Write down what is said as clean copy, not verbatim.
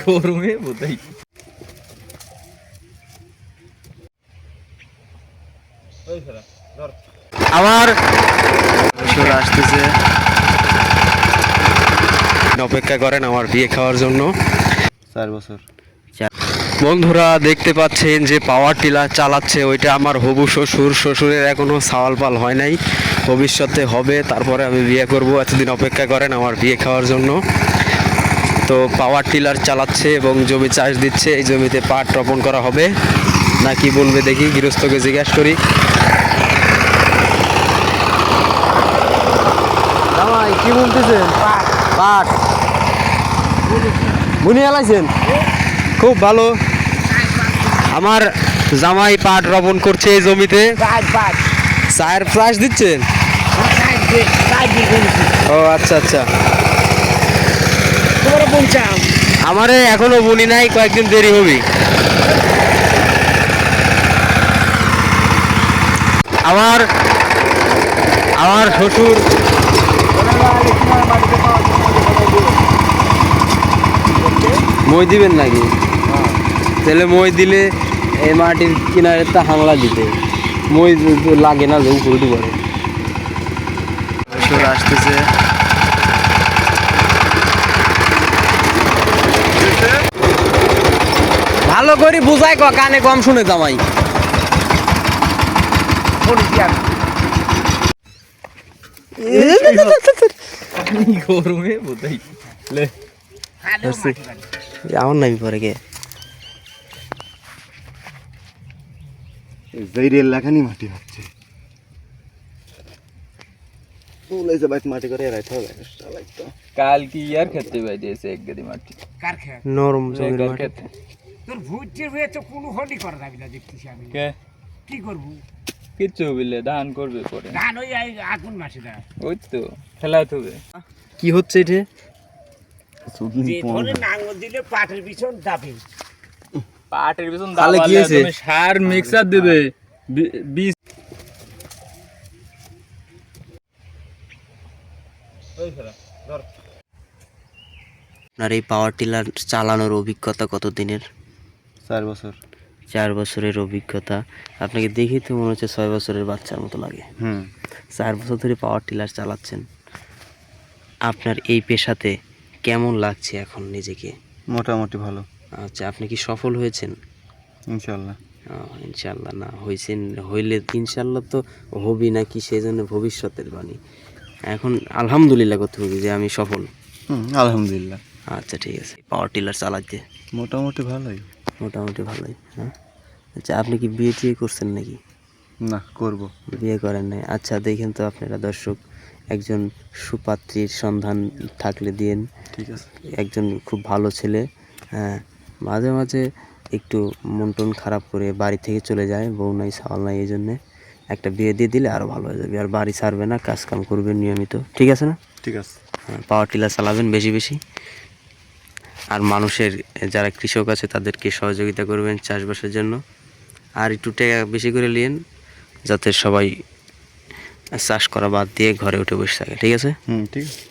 গরমে বোধাই আমার চলে আসতেছে, অপেক্ষা করেন আমার বিয়ে খাওয়ার জন্য 4 বছর। বন্ধুরা দেখতে পাচ্ছেন যে পাওয়ার টিলার চালাচ্ছে ওইটা আমার হবু শ্বশুর। শ্বশুরের এখনো সাওয়াল পাল হয় নাই, ভবিষ্যতে হবে, তারপরে আমি বিয়ে করব। এতদিন অপেক্ষা করেন আমার বিয়ে খাওয়ার জন্য। তো পাওয়ার টিলার চালাচ্ছে এবং জমি চাষ দিচ্ছে। এই জমিতে পাট রোপণ করা হবে না কি বলবে দেখি, গৃহস্থকে জিজ্ঞাসা করি। জামাই কি বলতেছেন? পাট বুনি আলাইছেন, খুব ভালো। আমার জামাই পাট রোপণ করছে এই জমিতে। চায়ের ফ্লাশ দিচ্ছেন? ও আচ্ছা আচ্ছা। আমারে এখনো বুনি নাই, কয়েকদিন দেরি হবে। আমার আমার শ্বশুর মই দিবেন নাকি? তাহলে মই দিলে এই মাটির কিনারে তা হামলা দিতে মই লাগে না, লোক উল্টু করে আসতেছে। ভালো করে বুঝাই কানে কম শুনে জামাই। গরমে বোধাই আমার নামি পরে গে জৈরের লাগানি মাটি হচ্ছে মাটি করে রাখতে হবে। কাল কি ইয়ার খেতে বাইদিয়েছে এক গাদি মাটি, কার খেত? নরম জমির মাটি। খেতে তোর ভুট্টির হয়ে তো কোনো হলি করা যাবে না দেখতেছি আমি। কে কি করবো? কিচ্ছু বিলে ধান করবে পরে, ধান ওই আগুন মাসে দা ওই তো ফেলাতে হবে। কি হচ্ছে এটা? যে ধরে নাঙ্গল দিলে পাটের পিছন দাবে। পাটের পিছন তাহলে কি দাবালে হয়েছে? তুমি সার মিক্সার দেবে, বীজ আপনার এই পাওয়ার টিলার চালানোর অভিজ্ঞতা কত দিনের? 4 বছর। 4 বছরের অভিজ্ঞতা। আপনাকে দেখেই তো মনে হচ্ছে 6 বছরের বাচ্চার মতো লাগে। 4 বছর ধরে পাওয়ার টিলার চালাচ্ছেন। আপনার এই পেশাতে কেমন লাগছে এখন নিজেকে? মোটামুটি ভালো, আচ্ছা, আপনি কি সফল হয়েছেন? ইনশাল্লাহ। ইনশাল্লাহ না হয়েছেন, হইলে ইনশাল্লাহ তো হবি নাকি, সেই জন্য ভবিষ্যতের বাণী। এখন আলহামদুলিল্লাহ করতে হবে যে আমি সফল। আলহামদুলিল্লাহ। আচ্ছা ঠিক আছে। পাওয়ার টিলার চালাতে মোটামুটি ভালোই। মোটামুটি ভালোই। হ্যাঁ আচ্ছা, আপনি কি বিয়ে টিয়ে করছেন নাকি? না, করব। বিয়ে করেন নাই? আচ্ছা, দেখেন তো আপনারা দর্শক, একজন সুপাত্রীর সন্ধান থাকলে দিন। ঠিক আছে। একজন খুব ভালো ছেলে, হ্যাঁ, মাঝে মাঝে একটু মন টন খারাপ করে বাড়ি থেকে চলে যায়, বউ নাই সাওয়াল নাই, এই জন্যে একটা বিয়ে দিয়ে দিলে আরও ভালো হয়ে যাবে। আর বাড়ি ছাড়বে না, কাজ কাম করবেন নিয়মিত, ঠিক আছে না? ঠিক আছে। হ্যাঁ, পাওয়ার টিলার চালাবেন বেশি বেশি। আর মানুষের যারা কৃষক আছে তাদেরকে সহযোগিতা করবেন চাষবাসের জন্য। আর একটু টাকা বেশি করে নিন, যাতে সবাই চাষ করা বাদ দিয়ে ঘরে উঠে বসে থাকে, ঠিক আছে? ঠিক আছে।